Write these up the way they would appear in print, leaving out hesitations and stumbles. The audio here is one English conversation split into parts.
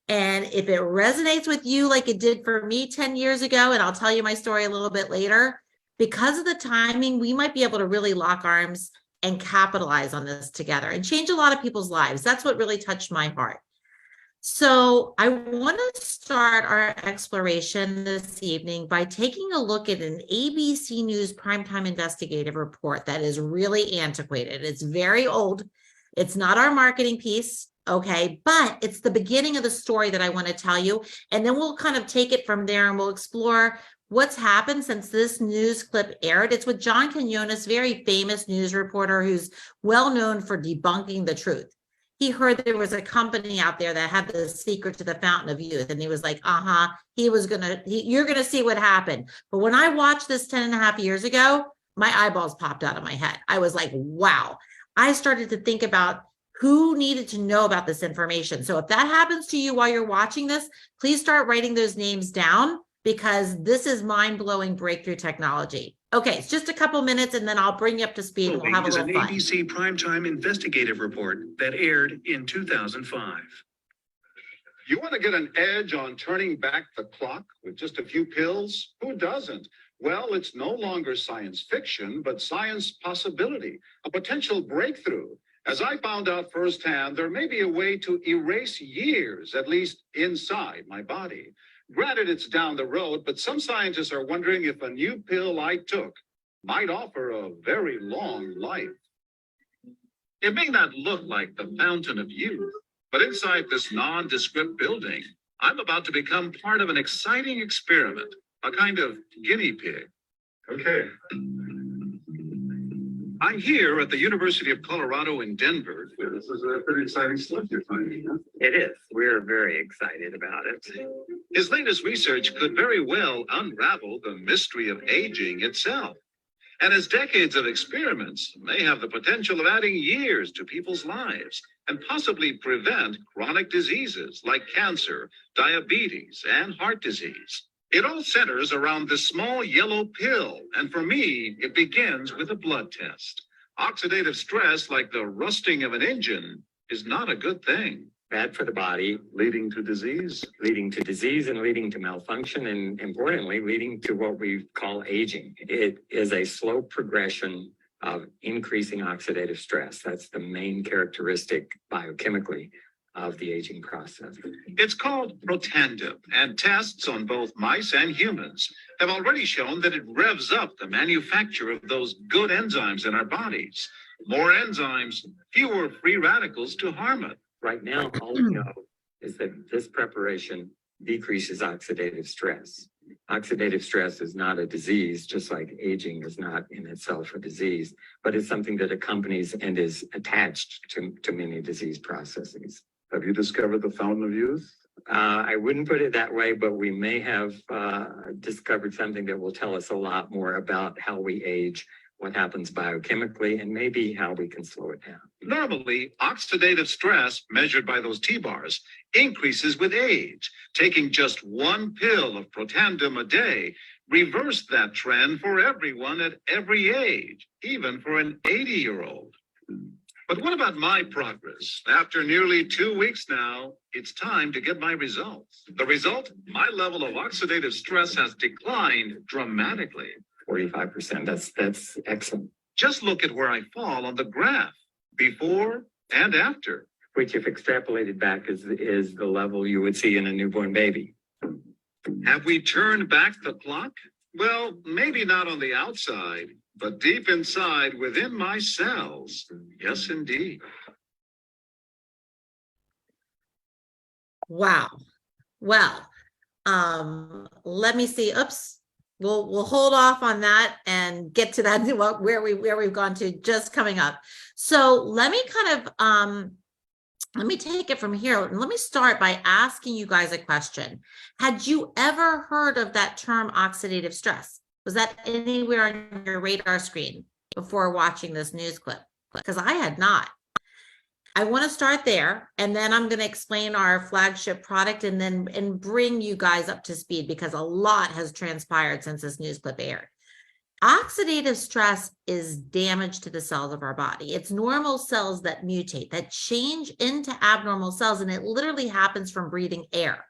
And if it resonates with you like it did for me 10 years ago, and I'll tell you my story a little bit later, because of the timing, we might be able to really lock arms and capitalize on this together and change a lot of people's lives. That's what really touched my heart. So I want to start our exploration this evening by taking a look at an ABC News primetime investigative report that is really antiquated. It's very old. It's not our marketing piece, okay, but it's the beginning of the story that I want to tell you. And then we'll kind of take it from there and we'll explore what's happened since this news clip aired. It's with John Quinones, very famous news reporter who's well known for debunking the truth. He heard there was a company out there that had the secret to the fountain of youth. And he was like, you're going to see what happened. But when I watched this 10 and a half years ago, my eyeballs popped out of my head. I was like, wow. I started to think about who needed to know about this information. So if that happens to you while you're watching this, please start writing those names down, because this is mind-blowing breakthrough technology. Okay, it's just a couple minutes and then I'll bring you up to speed and we'll have a little fun. Is an ABC primetime investigative report that aired in 2005. You want to get an edge on turning back the clock with just a few pills? Who doesn't? Well, it's no longer science fiction, but science possibility, a potential breakthrough. As I found out firsthand, there may be a way to erase years, at least inside my body. Granted, it's down the road, but some scientists are wondering if a new pill I took might offer a very long life. It may not look like the fountain of youth, but inside this nondescript building, I'm about to become part of an exciting experiment, a kind of guinea pig. Okay. I'm here at the University of Colorado in Denver. This is a pretty exciting stuff you're finding, huh? It is. We're very excited about it. His latest research could very well unravel the mystery of aging itself. And his decades of experiments may have the potential of adding years to people's lives and possibly prevent chronic diseases like cancer, diabetes, and heart disease. It all centers around this small yellow pill, and for me, it begins with a blood test. Oxidative stress, like the rusting of an engine, is not a good thing. Bad for the body, Leading to disease. and leading to malfunction, and importantly, leading to what we call aging. It is a slow progression of increasing oxidative stress. That's the main characteristic biochemically of the aging process. It's called Protandim, and tests on both mice and humans have already shown that it revs up the manufacture of those good enzymes in our bodies. More enzymes, fewer free radicals to harm it. Right now, all we know is that this preparation decreases oxidative stress. Oxidative stress is not a disease, just like aging is not in itself a disease, but it's something that accompanies and is attached to many disease processes. Have you discovered the fountain of youth? I wouldn't put it that way, but we may have discovered something that will tell us a lot more about how we age, what happens biochemically, and maybe how we can slow it down. Normally, oxidative stress, measured by those T-bars, increases with age. Taking just one pill of Protandim a day reversed that trend for everyone at every age, even for an 80-year-old. But what about my progress? After nearly 2 weeks now, it's time to get my results. The result? My level of oxidative stress has declined dramatically. 45%, that's excellent. Just look at where I fall on the graph, before and after. Which, if extrapolated back, is the level you would see in a newborn baby. Have we turned back the clock? Well, maybe not on the outside, but deep inside within my cells. Yes, indeed. Wow. Well, let me see. Oops. We'll hold off on that and get to that where we've gone to just coming up. So let me kind of let me take it from here. And let me start by asking you guys a question. Had you ever heard of that term oxidative stress? Was that anywhere on your radar screen before watching this news clip? Because I had not. I want to start there, and then I'm going to explain our flagship product and bring you guys up to speed, because a lot has transpired since this news clip aired. Oxidative stress is damage to the cells of our body. It's normal cells that mutate, that change into abnormal cells, and it literally happens from breathing air.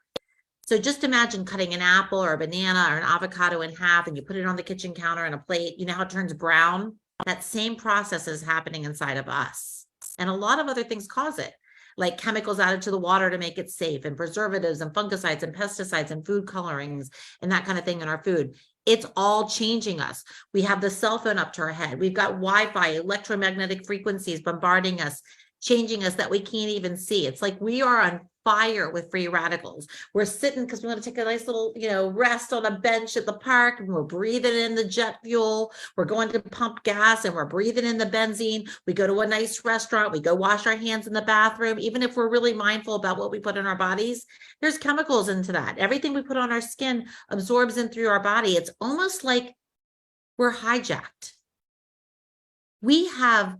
So just imagine cutting an apple or a banana or an avocado in half, and you put it on the kitchen counter on a plate. You know how it turns brown? That same process is happening inside of us. And a lot of other things cause it, like chemicals added to the water to make it safe, and preservatives and fungicides and pesticides and food colorings and that kind of thing in our food. It's all changing us. We have the cell phone up to our head. We've got Wi-Fi, electromagnetic frequencies bombarding us, changing us that we can't even see. It's like we are on fire with free radicals. We're sitting because we want to take a nice little, rest on a bench at the park, and we're breathing in the jet fuel. We're going to pump gas and we're breathing in the benzene. We go to a nice restaurant. We go wash our hands in the bathroom. Even if we're really mindful about what we put in our bodies, there's chemicals into that. Everything we put on our skin absorbs in through our body. It's almost like we're hijacked. We have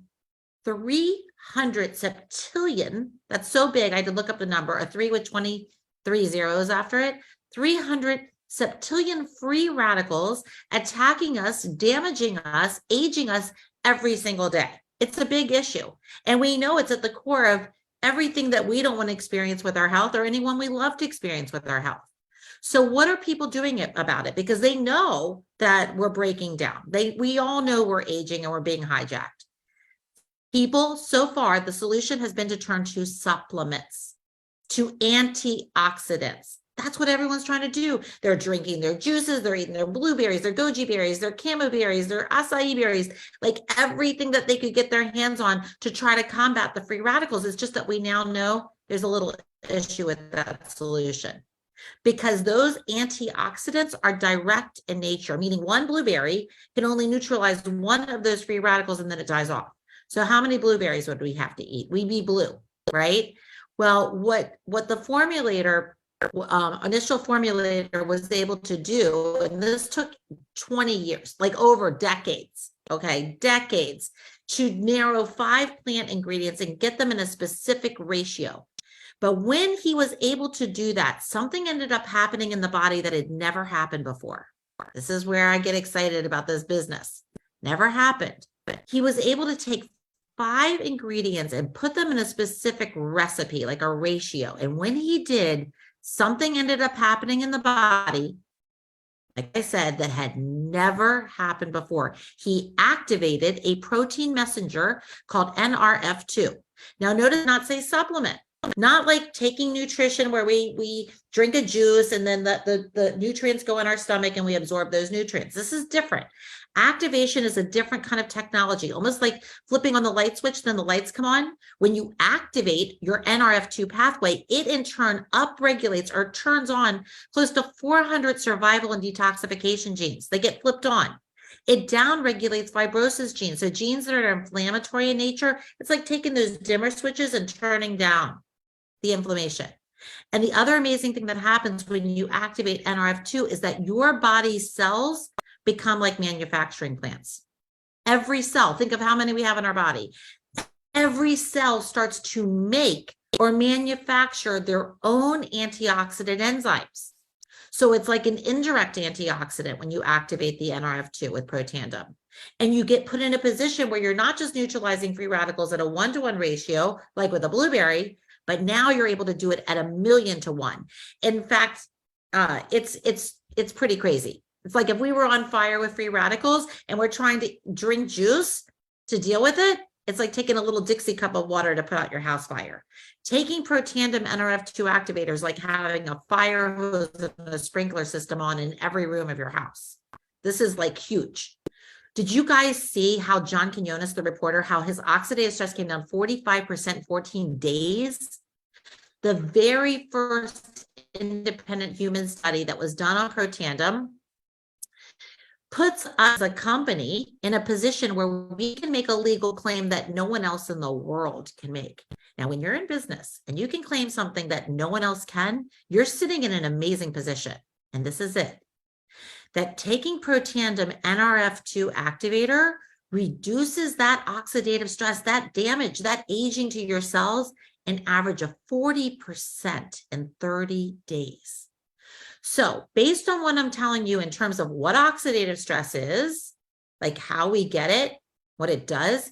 300 septillion, that's so big, I had to look up the number, a 3 with 23 zeros after it, 300 septillion free radicals attacking us, damaging us, aging us every single day. It's a big issue. And we know it's at the core of everything that we don't want to experience with our health, or anyone we love to experience with our health. So what are people doing about it? Because they know that we're breaking down. We all know we're aging and we're being hijacked. People, so far, the solution has been to turn to supplements, to antioxidants. That's what everyone's trying to do. They're drinking their juices, they're eating their blueberries, their goji berries, their camo berries, their acai berries, like everything that they could get their hands on to try to combat the free radicals. It's just that we now know there's a little issue with that solution, because those antioxidants are direct in nature, meaning one blueberry can only neutralize one of those free radicals and then it dies off. So how many blueberries would we have to eat? We'd be blue, right? Well, what the formulator, initial formulator was able to do, and this took 20 years, like over decades, okay, decades, to narrow 5 plant ingredients and get them in a specific ratio. But when he was able to do that, something ended up happening in the body that had never happened before. This is where I get excited about this business. Never happened. But he was able to take 5 ingredients and put them in a specific recipe, like a ratio. And when he did, something ended up happening in the body, like I said, that had never happened before. He activated a protein messenger called NRF2. Now, notice not say supplement, not like taking nutrition where we drink a juice and then the nutrients go in our stomach and we absorb those nutrients. This is different. Activation is a different kind of technology, almost like flipping on the light switch, then the lights come on. When you activate your NRF2 pathway, it in turn upregulates or turns on close to 400 survival and detoxification genes. They get flipped on. It downregulates fibrosis genes. So genes that are inflammatory in nature, it's like taking those dimmer switches and turning down the inflammation. And the other amazing thing that happens when you activate NRF2 is that your body's cells become like manufacturing plants. Every cell, think of how many we have in our body. Every cell starts to make or manufacture their own antioxidant enzymes. So it's like an indirect antioxidant when you activate the NRF2 with Protandim. And you get put in a position where you're not just neutralizing free radicals at a 1-to-1 ratio, like with a blueberry, but now you're able to do it at 1,000,000 to 1. In fact, it's pretty crazy. It's like if we were on fire with free radicals and we're trying to drink juice to deal with it, it's like taking a little Dixie cup of water to put out your house fire. Taking Protandim NRF2 activators, like having a fire hose and a sprinkler system on in every room of your house. This is like huge. Did you guys see how John Quinones, the reporter, how his oxidative stress came down 45% in 14 days? The very first independent human study that was done on Protandim puts us as a company in a position where we can make a legal claim that no one else in the world can make. Now, when you're in business and you can claim something that no one else can, you're sitting in an amazing position. And this is it. That taking Protandim NRF2 activator reduces that oxidative stress, that damage, that aging to your cells, an average of 40% in 30 days. So based on what I'm telling you in terms of what oxidative stress is, like how we get it, what it does,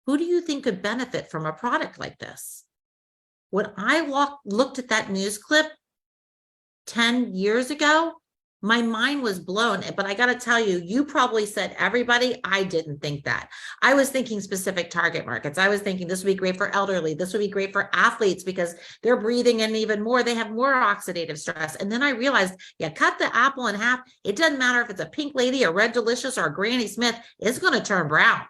who do you think could benefit from a product like this? When I looked at that news clip 10 years ago, my mind was blown. But I got to tell you, you probably said everybody. I didn't think that. I was thinking specific target markets. I was thinking this would be great for elderly. This would be great for athletes because they're breathing in even more. They have more oxidative stress. And then I realized, yeah, cut the apple in half. It doesn't matter if it's a Pink Lady, a Red Delicious, or a Granny Smith. It's going to turn brown.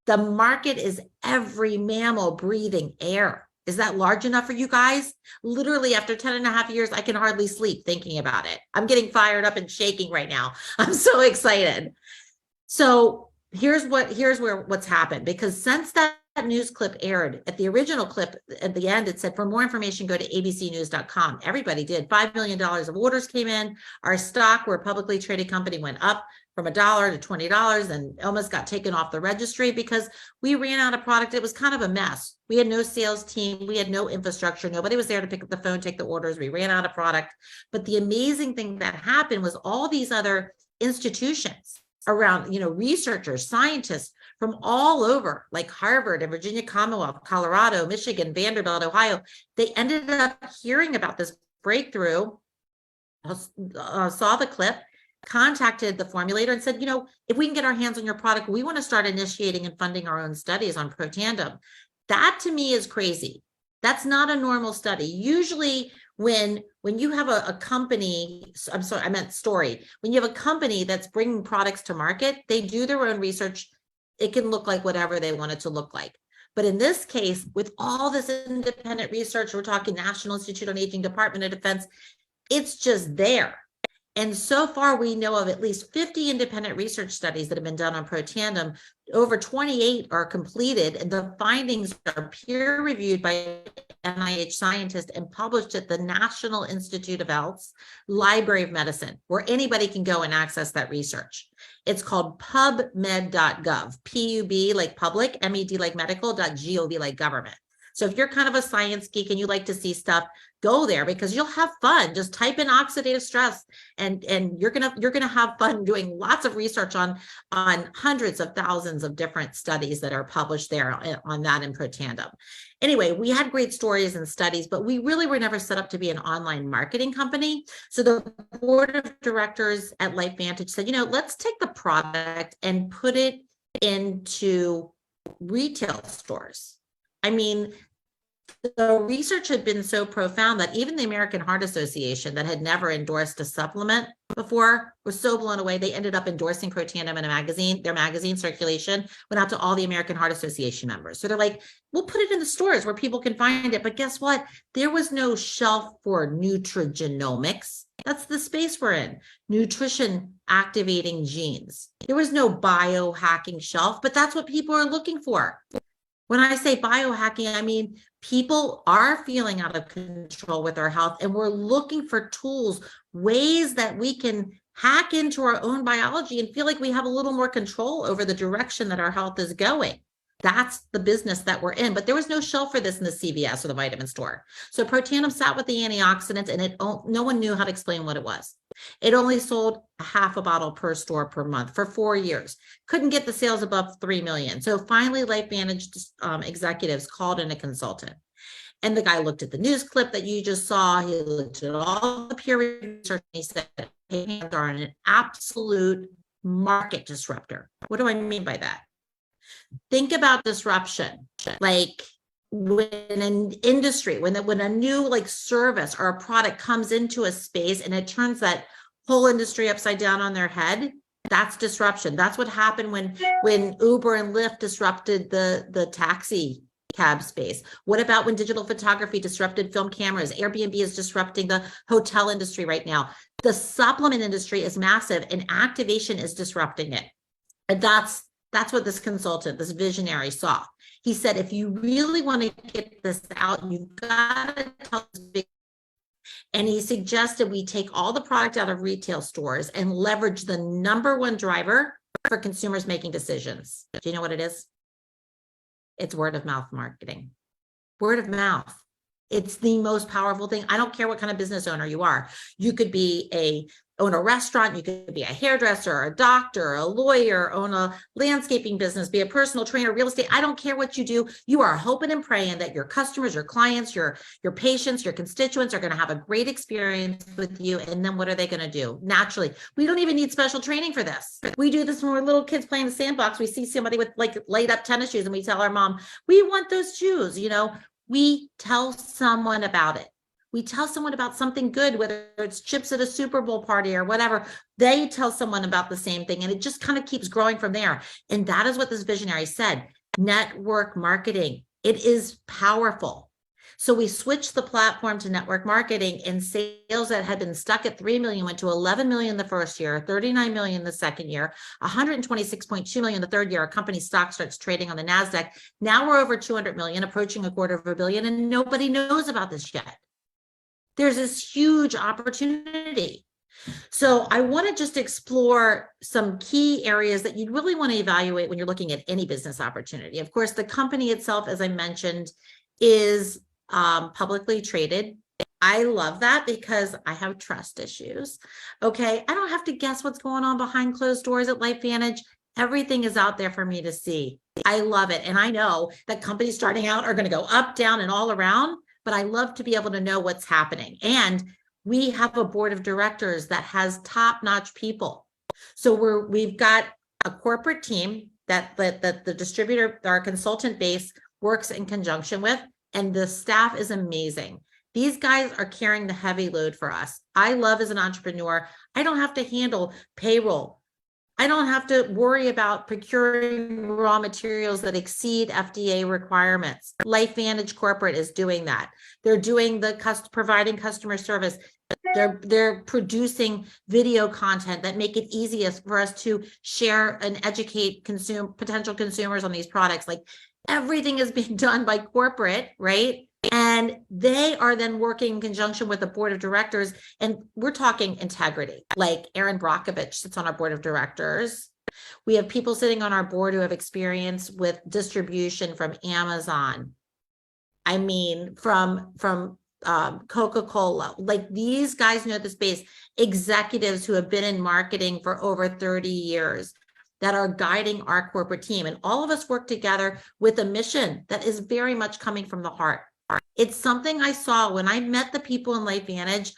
The market is every mammal breathing air. Is that large enough for you guys? Literally after 10 and a half years, I can hardly sleep thinking about it. I'm getting fired up and shaking right now. I'm so excited. So here's what's happened, because since that news clip aired, at the original clip at the end, it said, for more information, go to abcnews.com. Everybody did. $5 million of orders came in. Our stock, we're a publicly traded company, went up from $1 to $20 and almost got taken off the registry because we ran out of product. It was kind of a mess. We had no sales team. We had no infrastructure. Nobody was there to pick up the phone, take the orders. We ran out of product. But the amazing thing that happened was all these other institutions around, researchers, scientists from all over, like Harvard and Virginia Commonwealth, Colorado, Michigan, Vanderbilt, Ohio, they ended up hearing about this breakthrough, saw the clip, contacted the formulator and said, if we can get our hands on your product, we want to start initiating and funding our own studies on Protandim. That to me is crazy. That's not a normal study. Usually when you have a company, I'm sorry, I meant Story. When you have a company that's bringing products to market, they do their own research. It can look like whatever they want it to look like. But in this case, with all this independent research, we're talking National Institute on Aging, Department of Defense, it's just there. And so far, we know of at least 50 independent research studies that have been done on Protandim. Over 28 are completed, and the findings are peer-reviewed by NIH scientists and published at the National Institute of Health's Library of Medicine, where anybody can go and access that research. It's called pubmed.gov, P-U-B like public, M-E-D like medical, .gov like government. So if you're kind of a science geek and you like to see stuff, go there because you'll have fun. Just type in oxidative stress and you're gonna have fun doing lots of research on hundreds of thousands of different studies that are published there on that in Protandim. Anyway, we had great stories and studies, but we really were never set up to be an online marketing company. So the board of directors at LifeVantage said, let's take the product and put it into retail stores. I mean, the research had been so profound that even the American Heart Association, that had never endorsed a supplement before, was so blown away. They ended up endorsing Protandim in a magazine. Their magazine circulation went out to all the American Heart Association members. So they're like, we'll put it in the stores where people can find it. But guess what? There was no shelf for nutrigenomics. That's the space we're in. Nutrition activating genes. There was no biohacking shelf, but that's what people are looking for. When I say biohacking, I mean, people are feeling out of control with our health, and we're looking for tools, ways that we can hack into our own biology and feel like we have a little more control over the direction that our health is going. That's the business that we're in. But there was no shelf for this in the CVS or the vitamin store. So Protandim sat with the antioxidants, and no one knew how to explain what it was. It only sold a half a bottle per store per month for 4 years. Couldn't get the sales above 3 million. So finally, LifeVantage executives called in a consultant. And the guy looked at the news clip that you just saw. He looked at all the peer research, and he said, hands are an absolute market disruptor. What do I mean by that? Think about disruption, like when an industry, when a new service or a product comes into a space and it turns that whole industry upside down on their head. That's disruption. That's what happened when Uber and Lyft disrupted the taxi cab space. What about when digital photography disrupted film cameras? Airbnb is disrupting the hotel industry right now. The supplement industry is massive, and activation is disrupting it. And that's what this consultant, this visionary, saw. He said, if you really want to get this out, you've got to tell this big. And he suggested we take all the product out of retail stores and leverage the number one driver for consumers making decisions. Do you know what it is? It's word of mouth marketing. Word of mouth. It's the most powerful thing. I don't care what kind of business owner you are. You could own a restaurant, you could be a hairdresser, a doctor, a lawyer, own a landscaping business, be a personal trainer, real estate. I don't care what you do. You are hoping and praying that your customers, your clients, your patients, your constituents are going to have a great experience with you. And then what are they going to do? Naturally, we don't even need special training for this. We do this when we're little kids playing the sandbox. We see somebody with like light up tennis shoes and we tell our mom, we want those shoes. We tell someone about it. We tell someone about something good, whether it's chips at a Super Bowl party or whatever, they tell someone about the same thing. And it just kind of keeps growing from there. And that is what this visionary said, network marketing. It is powerful. So we switched the platform to network marketing, and sales that had been stuck at 3 million went to 11 million the first year, 39 million the second year, 126.2 million the third year. Our company stock starts trading on the NASDAQ. Now we're over 200 million, approaching $250 million, and nobody knows about this yet. There's this huge opportunity. So I want to just explore some key areas that you'd really want to evaluate when you're looking at any business opportunity. Of course, the company itself, as I mentioned, is publicly traded. I love that because I have trust issues. Okay, I don't have to guess what's going on behind closed doors at LifeVantage. Everything is out there for me to see. I love it. And I know that companies starting out are going to go up, down, and all around, but I love to be able to know what's happening. And we have a board of directors that has top-notch people. So we've got a corporate team that the distributor, our consultant base, works in conjunction with, and the staff is amazing. These guys are carrying the heavy load for us. I love as an entrepreneur, I don't have to handle payroll. I don't have to worry about procuring raw materials that exceed FDA requirements. LifeVantage Corporate is doing that. They're doing providing customer service. They're producing video content that make it easiest for us to share and educate potential consumers on these products. Like everything is being done by corporate, right? And they are then working in conjunction with the board of directors. And we're talking integrity, like Aaron Brockovich sits on our board of directors. We have people sitting on our board who have experience with distribution from Amazon. I mean, from Coca-Cola. Like these guys know the space. Executives who have been in marketing for over 30 years that are guiding our corporate team. And all of us work together with a mission that is very much coming from the heart. It's something I saw when I met the people in LifeVantage.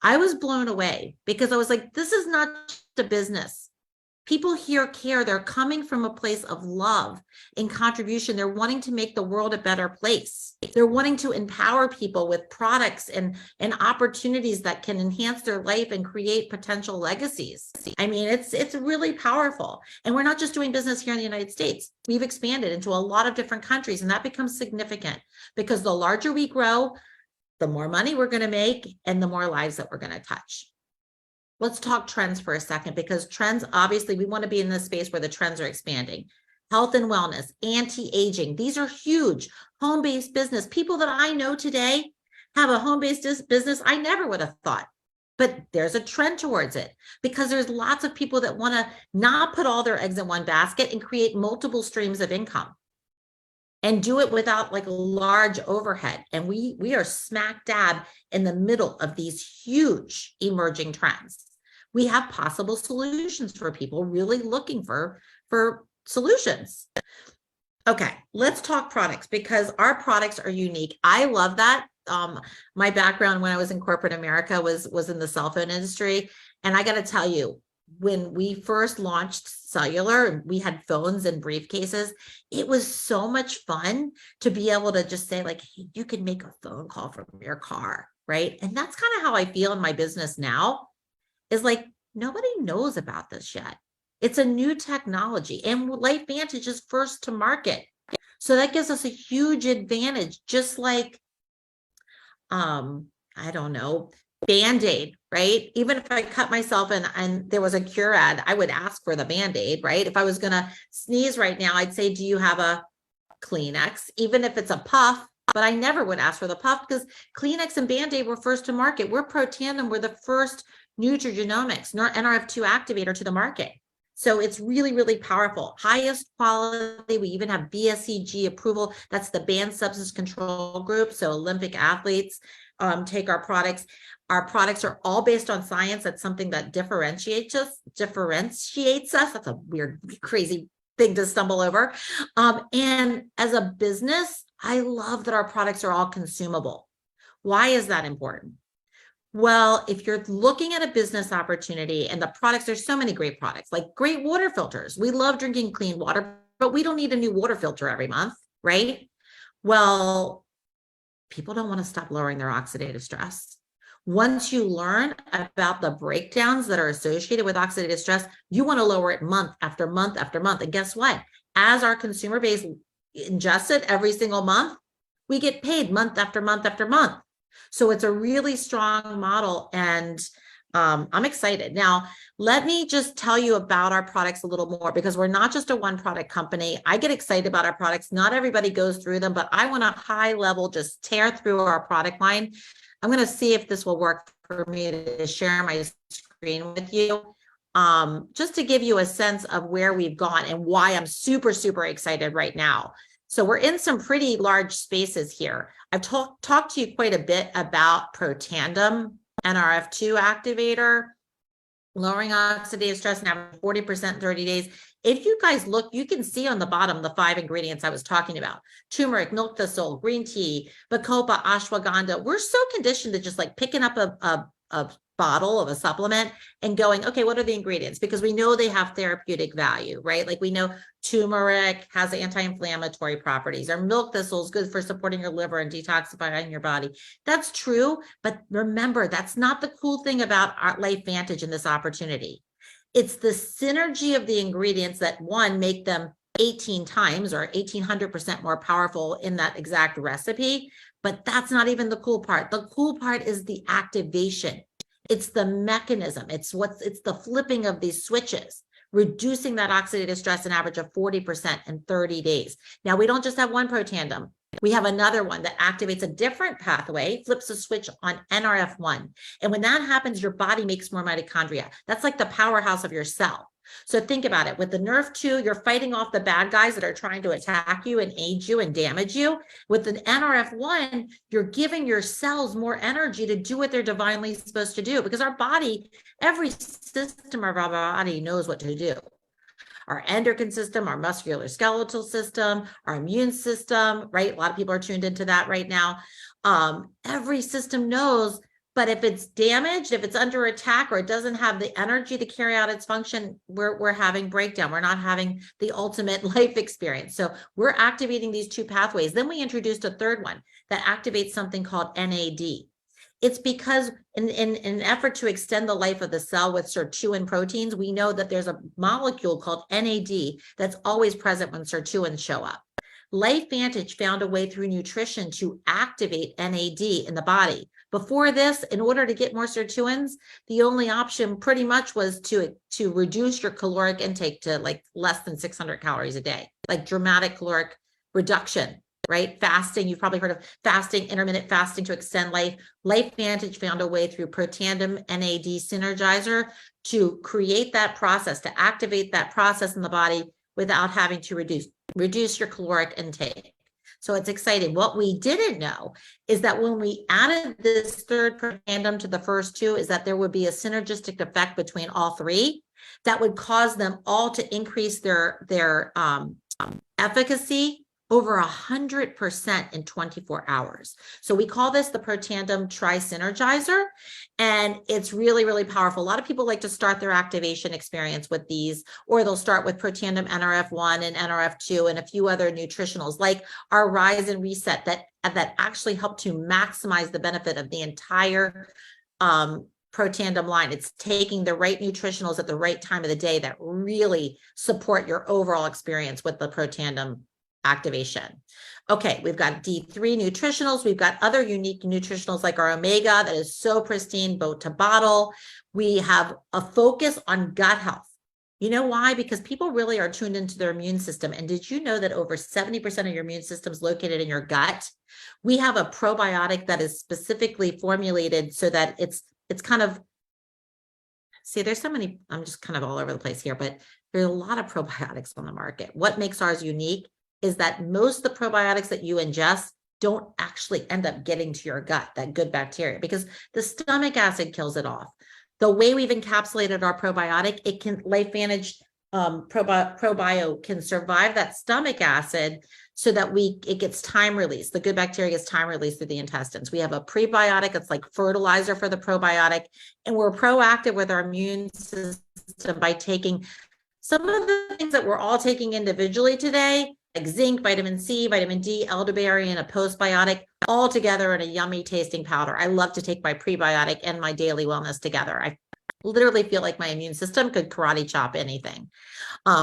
I was blown away because I was like, this is not just a business. People here care. They're coming from a place of love and contribution. They're wanting to make the world a better place. They're wanting to empower people with products and opportunities that can enhance their life and create potential legacies. I mean, it's really powerful. And we're not just doing business here in the United States. We've expanded into a lot of different countries, and that becomes significant because the larger we grow, the more money we're going to make and the more lives that we're going to touch. Let's talk trends for a second, because trends, obviously, we want to be in this space where the trends are expanding. Health and wellness, anti-aging, these are huge. Home-based business. People that I know today have a home-based business I never would have thought. But there's a trend towards it because there's lots of people that want to not put all their eggs in one basket and create multiple streams of income and do it without like a large overhead. And we are smack dab in the middle of these huge emerging trends. We have possible solutions for people really looking for solutions. Okay, let's talk products because our products are unique. I love that. My background when I was in corporate America was in the cell phone industry. And I got to tell you, when we first launched cellular, we had phones and briefcases. It was so much fun to be able to just say like, hey, you can make a phone call from your car, right? And that's kind of how I feel in my business now, is like, nobody knows about this yet. It's a new technology and LifeVantage is first to market. So that gives us a huge advantage, just like, I don't know, Band-Aid, right? Even if I cut myself and there was a cure ad, I would ask for the Band-Aid, right? If I was going to sneeze right now, I'd say, do you have a Kleenex? Even if it's a puff, but I never would ask for the puff because Kleenex and Band-Aid were first to market. We're Protandim. We're the first nutrigenomics, NRF2 activator to the market. So it's really, really powerful. Highest quality. We even have BSCG approval. That's the Banned Substance Control Group. So Olympic athletes take our products. Our products are all based on science. That's something that differentiates us. That's a weird, crazy thing to stumble over. And as a business, I love that our products are all consumable. Why is that important? Well, if you're looking at a business opportunity and the products, there's so many great products, like great water filters. We love drinking clean water, but we don't need a new water filter every month, right? Well, people don't want to stop lowering their oxidative stress. Once you learn about the breakdowns that are associated with oxidative stress, you want to lower it month after month after month. And guess what? As our consumer base ingests it every single month, we get paid month after month after month. So it's a really strong model, and I'm excited. Now, let me just tell you about our products a little more, because we're not just a one product company. I get excited about our products. Not everybody goes through them, but I want to high level just tear through our product line. I'm going to see if this will work for me to share my screen with you, just to give you a sense of where we've gone and why I'm super, super excited right now. So we're in some pretty large spaces here. I've talked to you quite a bit about Protandim, NRF2 activator, lowering oxidative stress, now 40% in 30 days. If you guys look, you can see on the bottom the 5 ingredients I was talking about: turmeric, milk thistle, green tea, bacopa, ashwagandha. We're so conditioned to just like picking up a bottle of a supplement and going, okay, what are the ingredients? Because we know they have therapeutic value, right? Like we know turmeric has anti-inflammatory properties, or milk thistle is good for supporting your liver and detoxifying your body. That's true. But remember, that's not the cool thing about our LifeVantage in this opportunity. It's the synergy of the ingredients that, one, make them 18 times or 1800% more powerful in that exact recipe. But that's not even the cool part. The cool part is the activation. It's the mechanism. It's the flipping of these switches, reducing that oxidative stress an average of 40% in 30 days. Now, we don't just have one Protandim. We have another one that activates a different pathway, flips a switch on NRF1. And when that happens, your body makes more mitochondria. That's like the powerhouse of your cell. So think about it. With the NRF2, you're fighting off the bad guys that are trying to attack you and age you and damage you. With the NRF1, you're giving your cells more energy to do what they're divinely supposed to do, because our body, every system of our body knows what to do. Our endocrine system, our musculoskeletal system, our immune system, right? A lot of people are tuned into that right now. Every system knows. But if it's damaged, if it's under attack, or it doesn't have the energy to carry out its function, we're having breakdown. We're not having the ultimate life experience. So we're activating these two pathways. Then we introduced a third one that activates something called NAD. It's because in an effort to extend the life of the cell with sirtuin proteins, we know that there's a molecule called NAD that's always present when sirtuins show up. LifeVantage found a way through nutrition to activate NAD in the body. Before this, in order to get more sirtuins, the only option pretty much was to reduce your caloric intake to like less than 600 calories a day, like dramatic caloric reduction, right? Fasting, you've probably heard of fasting, intermittent fasting to extend life. LifeVantage found a way through Protandim NAD Synergizer to create that process, to activate that process in the body without having to reduce your caloric intake. So it's exciting. What we didn't know is that when we added this third Protandim to the first two, is that there would be a synergistic effect between all three that would cause them all to increase their efficacy over 100% in 24 hours. So we call this the Protandim Tri-Synergizer, and it's really, really powerful. A lot of people like to start their activation experience with these, or they'll start with Protandim NRF1 and NRF2 and a few other nutritionals like our Rise and Reset that actually help to maximize the benefit of the entire Protandim line. It's taking the right nutritionals at the right time of the day that really support your overall experience with the Protandim activation. Okay, we've got D3 nutritionals. We've got other unique nutritionals like our Omega that is so pristine, boat to bottle. We have a focus on gut health. You know why? Because people really are tuned into their immune system. And did you know that over 70% of your immune system is located in your gut? We have a probiotic that is specifically formulated so that it's kind of See, there's so many, I'm just kind of all over the place here, but there's a lot of probiotics on the market. What makes ours unique is that most of the probiotics that you ingest don't actually end up getting to your gut, that good bacteria, because the stomach acid kills it off. The way we've encapsulated our probiotic, it can, LifeVantage ProBio can survive that stomach acid so that it gets time release. The good bacteria gets time release through the intestines. We have a prebiotic. It's like fertilizer for the probiotic. And we're proactive with our immune system by taking some of the things that we're all taking individually today, like zinc, vitamin C, vitamin D, elderberry, and a postbiotic, all together in a yummy tasting powder. I love to take my prebiotic and my daily wellness together. I literally feel like my immune system could karate chop anything.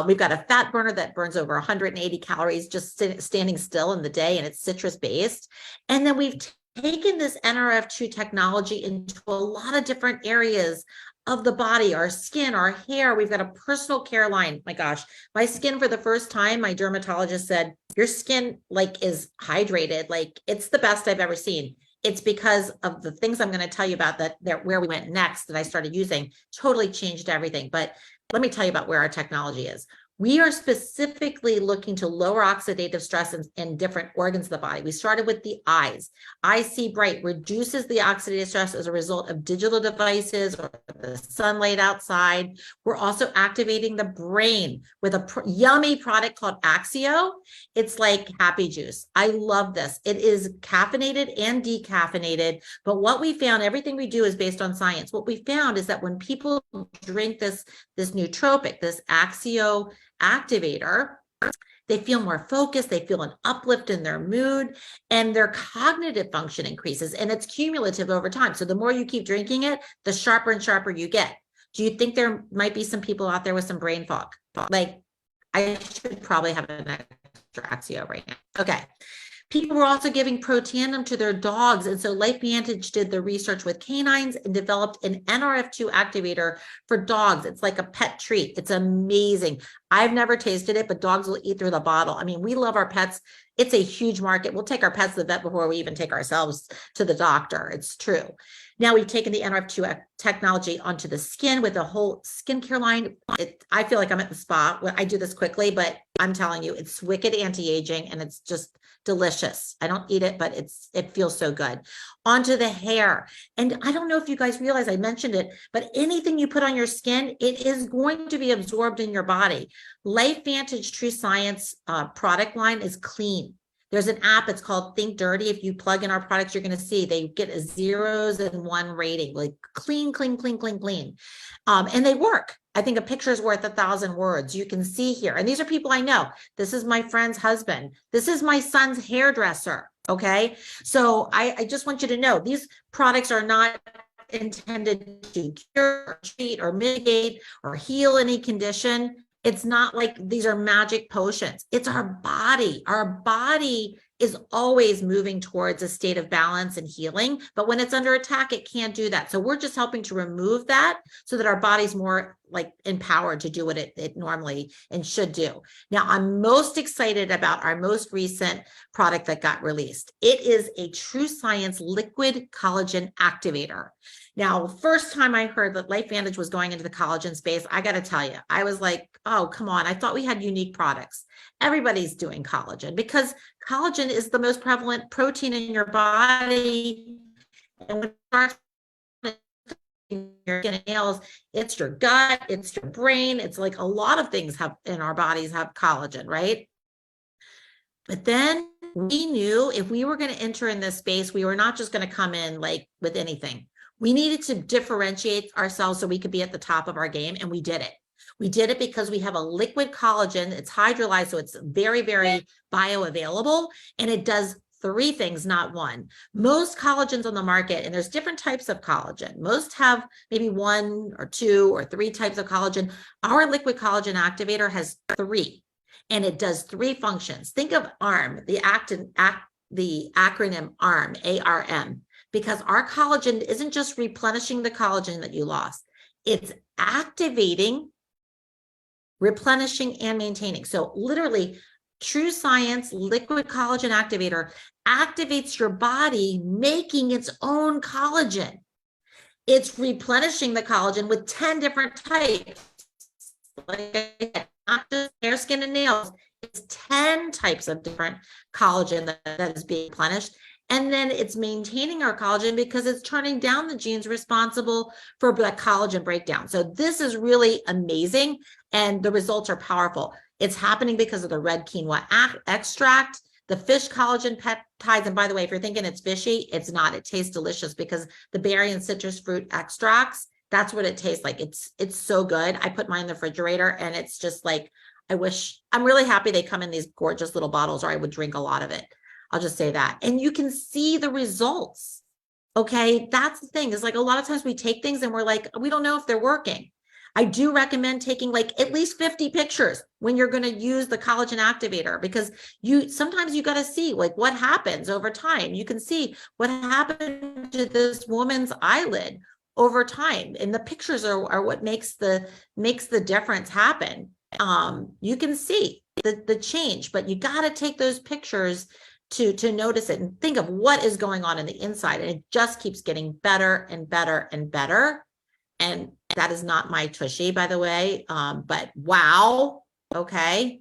We've got a fat burner that burns over 180 calories just standing still in the day, and it's citrus based. And then we've taken this NRF2 technology into a lot of different areas of the body, our skin, our hair. We've got a personal care line. My gosh, my skin, for the first time, my dermatologist said, your skin like is hydrated. Like, it's the best I've ever seen. It's because of the things I'm going to tell you about that where we went next that I started using totally changed everything. But let me tell you about where our technology is. We are specifically looking to lower oxidative stress in different organs of the body. We started with the eyes. IC Bright reduces the oxidative stress as a result of digital devices or the sunlight outside. We're also activating the brain with a yummy product called Axio. It's like happy juice. I love this. It is caffeinated and decaffeinated, but what we found, everything we do is based on science. What we found is that when people drink this nootropic, this Axio activator, they feel more focused, they feel an uplift in their mood, and their cognitive function increases, and it's cumulative over time. So the more you keep drinking it, the sharper and sharper you get. Do you think there might be some people out there with some brain fog? Like, I should probably have an extra Axio right now. Okay. People were also giving Protandim to their dogs. And so LifeVantage did the research with canines and developed an NRF2 activator for dogs. It's like a pet treat. It's amazing. I've never tasted it, but dogs will eat through the bottle. I mean, we love our pets. It's a huge market. We'll take our pets to the vet before we even take ourselves to the doctor. It's true. Now we've taken the NRF2 technology onto the skin with a whole skincare line. I feel like I'm at the spa. I do this quickly, but I'm telling you, it's wicked anti-aging and it's just delicious. I don't eat it, but it feels so good. Onto the hair. And I don't know if you guys realize I mentioned it, but anything you put on your skin, it is going to be absorbed in your body. LifeVantage True Science product line is clean. There's an app, it's called Think Dirty. If you plug in our products, you're going to see they get a 0s and 1 rating, like clean, clean, clean, clean, clean. And they work. I think a picture is worth 1,000 words. You can see here. And these are people I know. This is my friend's husband. This is my son's hairdresser. Okay. So I just want you to know these products are not intended to cure or treat or mitigate or heal any condition. It's not like these are magic potions. It's our body. Our body is always moving towards a state of balance and healing. But when it's under attack, it can't do that. So we're just helping to remove that so that our body's more like empowered to do what it normally and should do. Now, I'm most excited about our most recent product that got released. It is a True Science liquid collagen activator. Now, first time I heard that LifeVantage was going into the collagen space, I got to tell you, I was like, oh, come on. I thought we had unique products. Everybody's doing collagen because collagen is the most prevalent protein in your body. And when it starts in your skin and nails, it's your gut, it's your brain. It's like a lot of things have in our bodies have collagen, right? But then we knew if we were going to enter in this space, we were not just going to come in like with anything. We needed to differentiate ourselves so we could be at the top of our game, and we did it. We did it because we have a liquid collagen. It's hydrolyzed, so it's very, very bioavailable, and it does 3 things, not 1. Most collagens on the market, and there's different types of collagen. Most have maybe 1 or 2 or 3 types of collagen. Our liquid collagen activator has 3, and it does 3 functions. Think of ARM, the acronym ARM, A-R-M. Because our collagen isn't just replenishing the collagen that you lost. It's activating, replenishing, and maintaining. So literally, True Science liquid collagen activator activates your body making its own collagen. It's replenishing the collagen with 10 different types. Like I said, not just hair, skin, and nails. It's 10 types of different collagen that is being replenished. And then it's maintaining our collagen because it's turning down the genes responsible for that collagen breakdown. So this is really amazing, and the results are powerful. It's happening because of the red quinoa extract, the fish collagen peptides. And by the way, if you're thinking it's fishy, it's not. It tastes delicious because the berry and citrus fruit extracts, that's what it tastes like. It's so good. I put mine in the refrigerator, and it's just like, I'm really happy they come in these gorgeous little bottles, or I would drink a lot of it. I'll just say that. And you can see the results. Okay. That's the thing, is like a lot of times we take things and we're like, we don't know if they're working. I do recommend taking like at least 50 pictures when you're going to use the collagen activator, because sometimes you got to see like what happens over time. You can see what happened to this woman's eyelid over time. And the pictures are what makes the difference happen. You can see the change, but you got to take those pictures to notice it and think of what is going on in the inside. And it just keeps getting better and better and better. And that is not my tushy, by the way. But wow. Okay.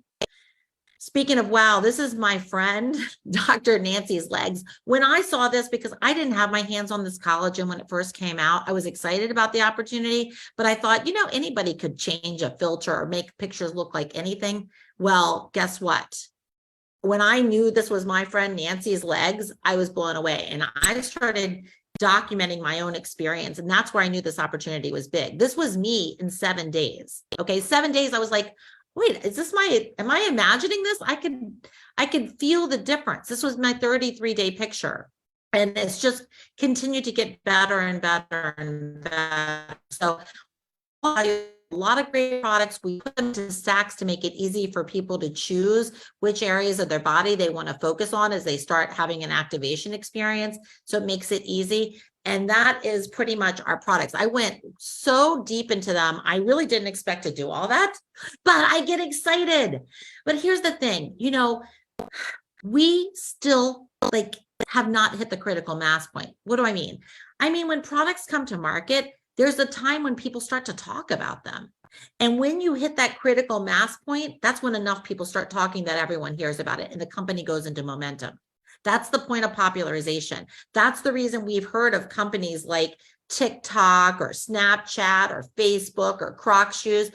Speaking of wow, this is my friend, Dr. Nancy's Legs. When I saw this, because I didn't have my hands on this collagen when it first came out, I was excited about the opportunity, but I thought, anybody could change a filter or make pictures look like anything. Well, guess what? When I knew this was my friend Nancy's Legs, I was blown away, and I started documenting my own experience. And that's where I knew this opportunity was big. This was me in 7 days. Okay. 7 days. I was like, wait, am I imagining this? I could feel the difference. This was my 33-day picture, and it's just continued to get better and better and better. So a lot of great products. We put them to stacks to make it easy for people to choose which areas of their body they want to focus on as they start having an activation experience. So it makes it easy. And that is pretty much our products. I went so deep into them. I really didn't expect to do all that, but I get excited. But here's the thing, we still have not hit the critical mass point. What do I mean? I mean, when products come to market, there's a time when people start to talk about them. And when you hit that critical mass point, that's when enough people start talking that everyone hears about it and the company goes into momentum. That's the point of popularization. That's the reason we've heard of companies like TikTok or Snapchat or Facebook or Crocs shoes.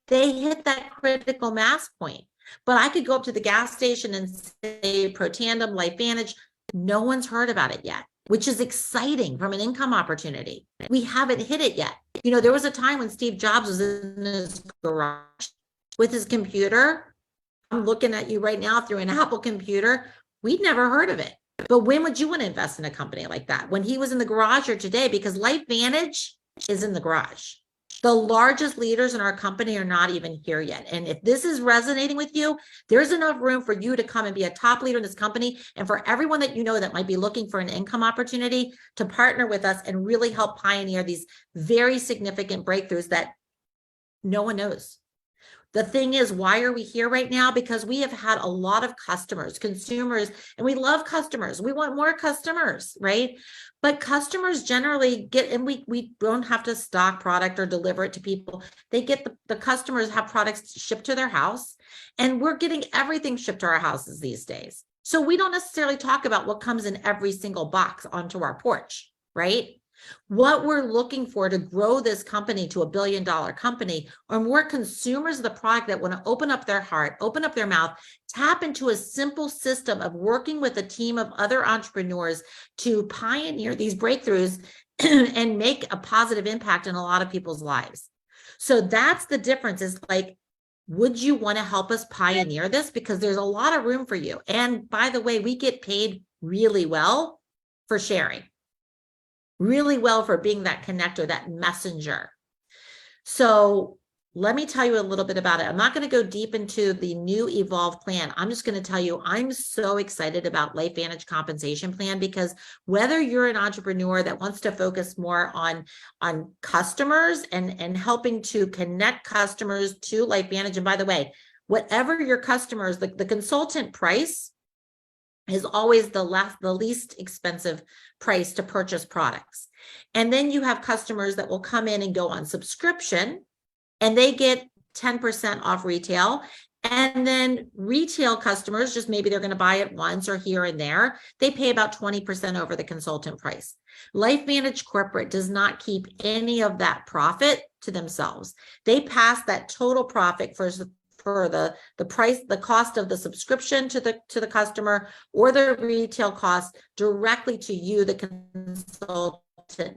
They hit that critical mass point. But I could go up to the gas station and say Protandim, LifeVantage. No one's heard about it yet, which is exciting from an income opportunity. We haven't hit it yet. There was a time when Steve Jobs was in his garage with his computer. I'm looking at you right now through an Apple computer. We'd never heard of it. But when would you want to invest in a company like that? When he was in the garage or today? Because LifeVantage is in the garage. The largest leaders in our company are not even here yet. And if this is resonating with you, there's enough room for you to come and be a top leader in this company. And for everyone that that might be looking for an income opportunity to partner with us and really help pioneer these very significant breakthroughs that no one knows. The thing is, why are we here right now? Because we have had a lot of customers, consumers, and we love customers. We want more customers, right? But customers generally get, and we don't have to stock product or deliver it to people. They get the customers have products shipped to their house, and we're getting everything shipped to our houses these days. So we don't necessarily talk about what comes in every single box onto our porch, right? What we're looking for to grow this company to $1 billion company are more consumers of the product that want to open up their heart, open up their mouth, tap into a simple system of working with a team of other entrepreneurs to pioneer these breakthroughs and make a positive impact in a lot of people's lives. So that's the difference, is would you want to help us pioneer this? Because there's a lot of room for you. And by the way, we get paid really well for sharing. Really well for being that connector, that messenger. So let me tell you a little bit about it. I'm not going to go deep into the new Evolve plan. I'm just going to tell you, I'm so excited about LifeVantage compensation plan, because whether you're an entrepreneur that wants to focus more on customers and helping to connect customers to LifeVantage, and by the way, whatever your customers, the consultant price is always the least expensive price to purchase products. And then you have customers that will come in and go on subscription, and they get 10% off retail. And then retail customers, just maybe they're going to buy it once or here and there, they pay about 20% over the consultant price. LifeVantage Corporate does not keep any of that profit to themselves. They pass that total profit for the price, the cost of the subscription to the customer, or the retail cost, directly to you, the consultant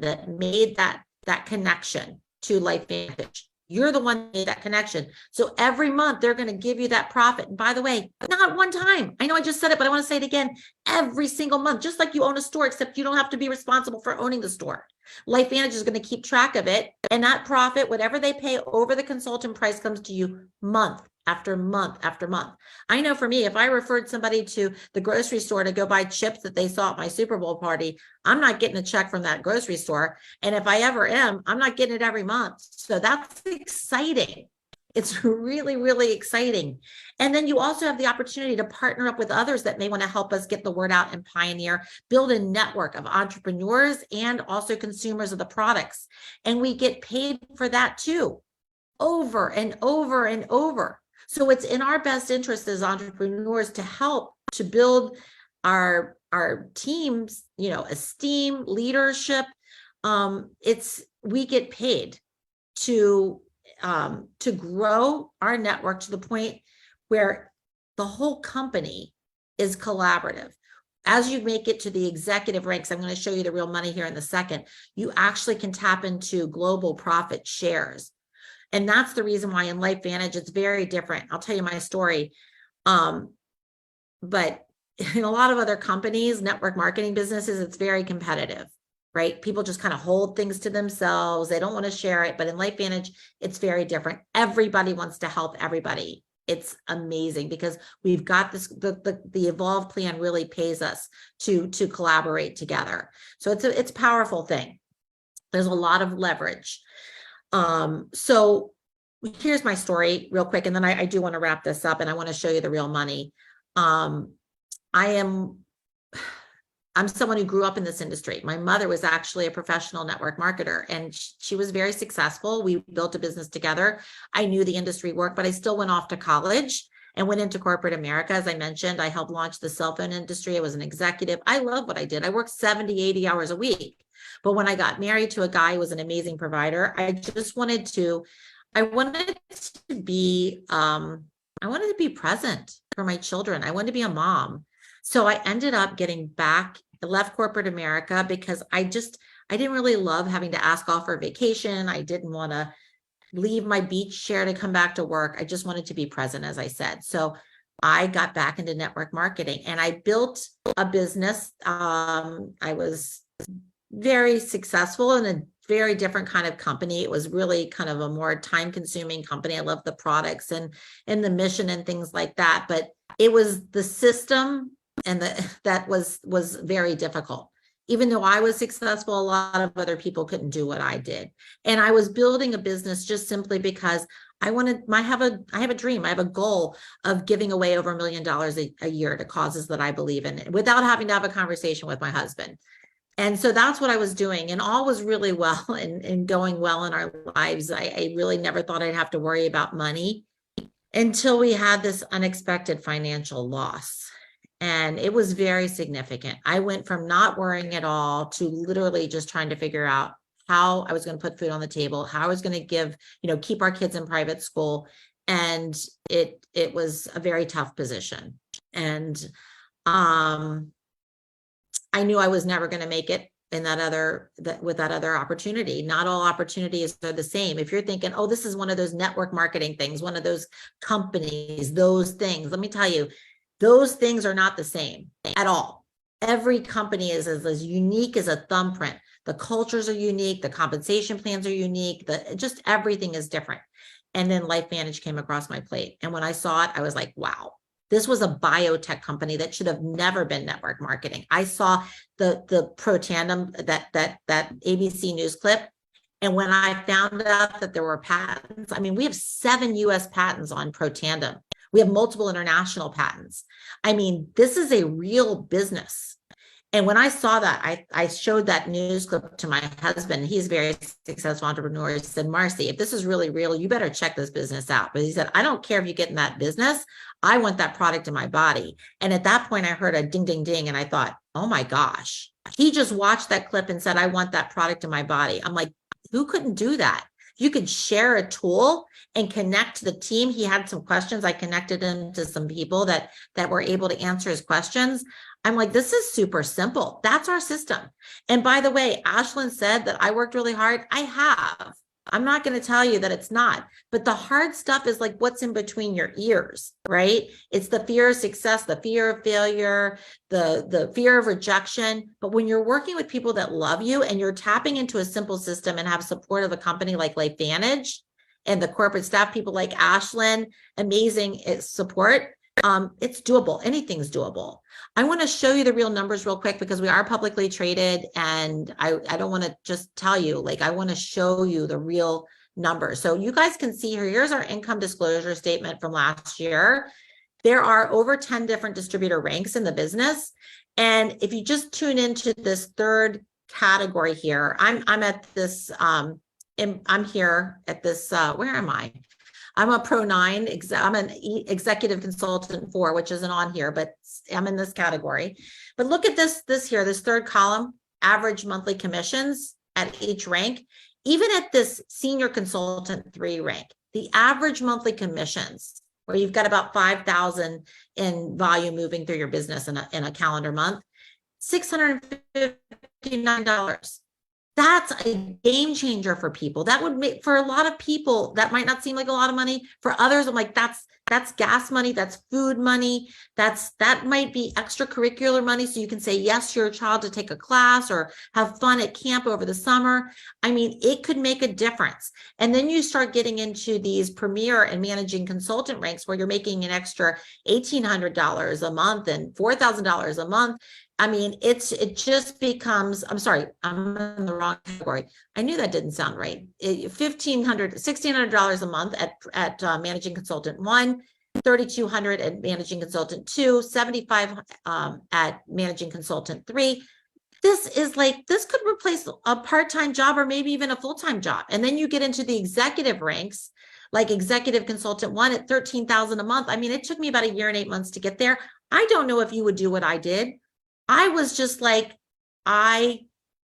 that made that connection to LifeVantage. You're the one that made that connection. So every month they're going to give you that profit. And by the way, not one time. I know I just said it, but I want to say it again. Every single month, just like you own a store, except you don't have to be responsible for owning the store. LifeVantage is going to keep track of it. And that profit, whatever they pay over the consultant price, comes to you month after month after month. I know for me, if I referred somebody to the grocery store to go buy chips that they saw at my Super Bowl party, I'm not getting a check from that grocery store. And if I ever am, I'm not getting it every month. So that's exciting. It's really, really exciting. And then you also have the opportunity to partner up with others that may want to help us get the word out and pioneer, build a network of entrepreneurs and also consumers of the products. And we get paid for that too, over and over and over. So it's in our best interest as entrepreneurs to help to build our teams, esteem, leadership. We get paid to grow our network to the point where the whole company is collaborative. As you make it to the executive ranks, I'm going to show you the real money here in a second, you actually can tap into global profit shares. And that's the reason why in LifeVantage, it's very different. I'll tell you my story. But in a lot of other companies, network marketing businesses, it's very competitive, right? People just kind of hold things to themselves. They don't want to share it. But in LifeVantage, it's very different. Everybody wants to help everybody. It's amazing because we've got this, the Evolve plan really pays us to collaborate together. So it's a powerful thing. There's a lot of leverage. So here's my story real quick. And then I do want to wrap this up and I want to show you the real money. I'm someone who grew up in this industry. My mother was actually a professional network marketer and she was very successful. We built a business together. I knew the industry worked, but I still went off to college and went into corporate America. As I mentioned, I helped launch the cell phone industry. I was an executive. I love what I did. I worked 70, 80 hours a week. But when I got married to a guy who was an amazing provider, I wanted to be present for my children. I wanted to be a mom. So I ended up getting back, I left corporate America because I didn't really love having to ask off for vacation. I didn't want to leave my beach chair to come back to work. I just wanted to be present, as I said. So I got back into network marketing and I built a business. I was very successful in a very different kind of company. It was really kind of a more time-consuming company. I love the products and the mission and things like that. But it was the system and that was very difficult. Even though I was successful, a lot of other people couldn't do what I did. And I was building a business just simply because I have a dream. I have a goal of giving away over $1 million a year to causes that I believe in without having to have a conversation with my husband. And so that's what I was doing, and all was really well and going well in our lives. I really never thought I'd have to worry about money until we had this unexpected financial loss. And it was very significant. I went from not worrying at all to literally just trying to figure out how I was going to put food on the table, how I was going to keep our kids in private school. And it was a very tough position. And I knew I was never going to make it with that other opportunity. Not all opportunities are the same. If you're thinking, oh, this is one of those network marketing things, one of those companies, those things, let me tell you, those things are not the same at all. Every company is as unique as a thumbprint. The cultures are unique. The compensation plans are unique. Just everything is different. And then LifeVantage came across my plate. And when I saw it, I was like, wow. This was a biotech company that should have never been network marketing. I saw the Protandim, that ABC News clip. And when I found out that there were patents, I mean, we have 7 US patents on Protandim. We have multiple international patents. I mean, this is a real business. And when I saw that, I showed that news clip to my husband. He's a very successful entrepreneur. He said, Marcy, if this is really real, you better check this business out. But he said, I don't care if you get in that business. I want that product in my body. And at that point, I heard a ding, ding, ding. And I thought, oh my gosh, he just watched that clip and said, I want that product in my body. I'm like, who couldn't do that? You could share a tool and connect to the team. He had some questions. I connected him to some people that were able to answer his questions. I'm like, this is super simple. That's our system. And by the way, Ashlyn said that I worked really hard. I have. I'm not going to tell you that it's not, but the hard stuff is like what's in between your ears, right? It's the fear of success, the fear of failure, the fear of rejection. But when you're working with people that love you and you're tapping into a simple system and have support of a company like LifeVantage and the corporate staff, people like Ashlyn, amazing support, it's doable. Anything's doable. I want to show you the real numbers real quick because we are publicly traded, and I don't want to just tell you, like, I want to show you the real numbers. So you guys can see here, here's our income disclosure statement from last year. There are over 10 different distributor ranks in the business. And if you just tune into this third category here, I'm at this, I'm here at this, where am I? I'm a Pro 9, I'm an executive consultant 4, which isn't on here, but I'm in this category. But look at this here, this third column, average monthly commissions at each rank. Even at this senior consultant 3 rank, the average monthly commissions, where you've got about 5,000 in volume moving through your business in a calendar month, $659. That's a game changer for people. That would make, for a lot of people, that might not seem like a lot of money. For others, I'm like, that's gas money, that's food money, that might be extracurricular money. So you can say yes to your child to take a class or have fun at camp over the summer. I mean, it could make a difference. And then you start getting into these premier and managing consultant ranks where you're making an extra $1,800 a month and $4,000 a month. I mean, it just becomes, I'm sorry, I'm in the wrong category. I knew that didn't sound right. $1,600 a month at managing consultant 1, $3,200 at managing consultant 2, $75 at managing consultant 3. This is like, this could replace a part-time job or maybe even a full-time job. And then you get into the executive ranks, like executive consultant 1 at $13,000 a month. I mean, it took me about 1 year and 8 months to get there. I don't know if you would do what I did. I was just like, I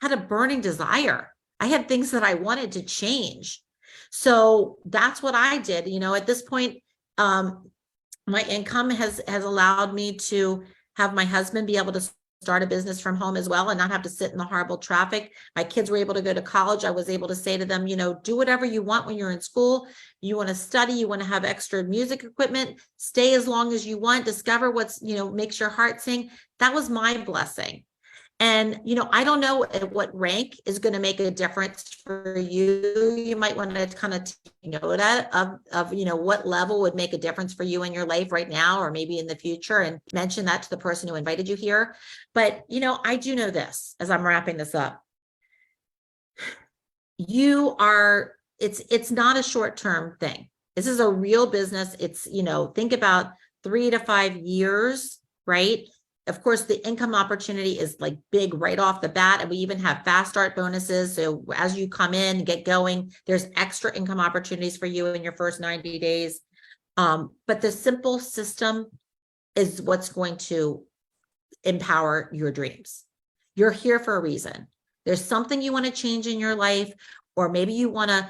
had a burning desire. I had things that I wanted to change. So that's what I did. You know, at this point, my income has allowed me to have my husband be able to start a business from home as well and not have to sit in the horrible traffic. My kids were able to go to college. I was able to say to them, you know, do whatever you want when you're in school. You want to study, you want to have extra music equipment, stay as long as you want, discover what's, you know, makes your heart sing. That was my blessing. And, you know, I don't know at what rank is going to make a difference for you. You might want to kind of take note of, you know, what level would make a difference for you in your life right now, or maybe in the future, and mention that to the person who invited you here. But, you know, I do know this as I'm wrapping this up. It's not a short-term thing. This is a real business. It's, you know, think about 3 to 5 years, right? Of course, the income opportunity is like big right off the bat. And we even have fast start bonuses. So as you come in and get going, there's extra income opportunities for you in your first 90 days. But the simple system is what's going to empower your dreams. You're here for a reason. There's something you want to change in your life, or maybe you want to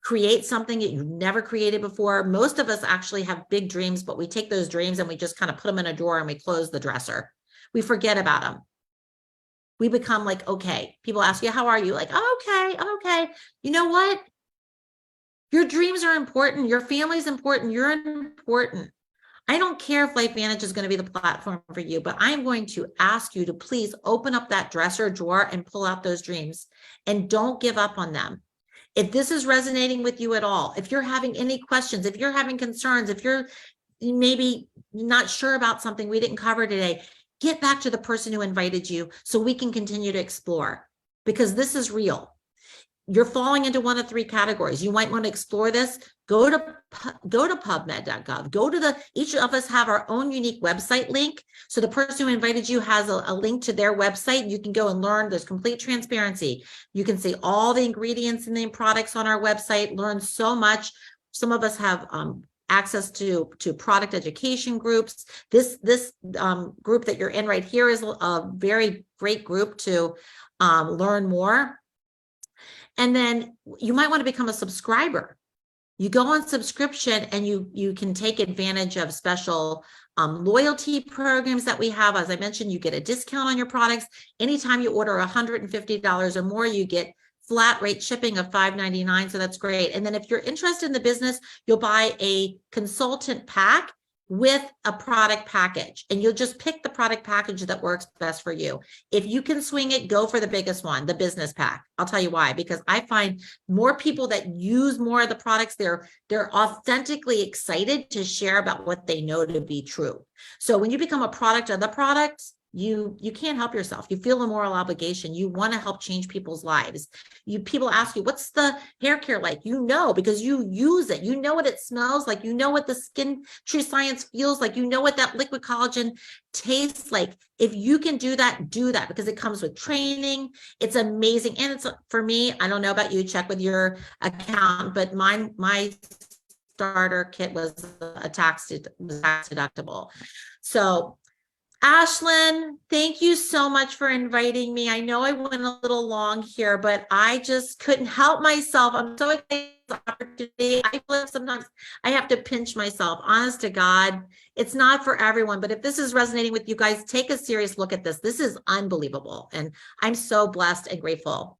create something that you've never created before. Most of us actually have big dreams, but we take those dreams and we just kind of put them in a drawer and we close the dresser. We forget about them. We become like, okay, people ask you, how are you? Like, oh, okay. You know what? Your dreams are important. Your family's important. You're important. I don't care if LifeVantage is going to be the platform for you, but I'm going to ask you to please open up that dresser drawer and pull out those dreams, and don't give up on them. If this is resonating with you at all, if you're having any questions, if you're having concerns, if you're maybe not sure about something we didn't cover today, get back to the person who invited you so we can continue to explore, because this is real. you're falling into one of three categories. You might want to explore this. Go to PubMed.gov. Each of us have our own unique website link. So the person who invited you has a link to their website. You can go and learn. There's complete transparency. You can see all the ingredients and the products on our website, learn so much. Some of us have access to product education groups. This group that you're in right here is a very great group to learn more. And then you might want to become a subscriber. You go on subscription and you can take advantage of special loyalty programs that we have. As I mentioned, you get a discount on your products. Anytime you order $150 or more, you get flat rate shipping of $5.99. So that's great. And then if you're interested in the business, you'll buy a consultant pack with a product package, and you'll just pick the product package that works best for you. If you can swing it, go for the biggest one, the business pack. I'll tell you why, because I find more people that use more of the products, they're authentically excited to share about what they know to be true. So when you become a product of the product, you can't help yourself. You feel a moral obligation. You want to help change people's lives. People ask you, what's the hair care like? You know, because you use it. You know what it smells like. You know what the Skin Tree Science feels like. You know what that liquid collagen tastes like. If you can do that because it comes with training. It's amazing. And it's, for me, I don't know about you, check with your account, but my starter kit was tax deductible. So Ashlyn, thank you so much for inviting me. I know I went a little long here, but I just couldn't help myself. I'm so excited for the opportunity. I feel like sometimes I have to pinch myself. Honest to God, it's not for everyone, but if this is resonating with you guys, take a serious look at this. This is unbelievable. And I'm so blessed and grateful.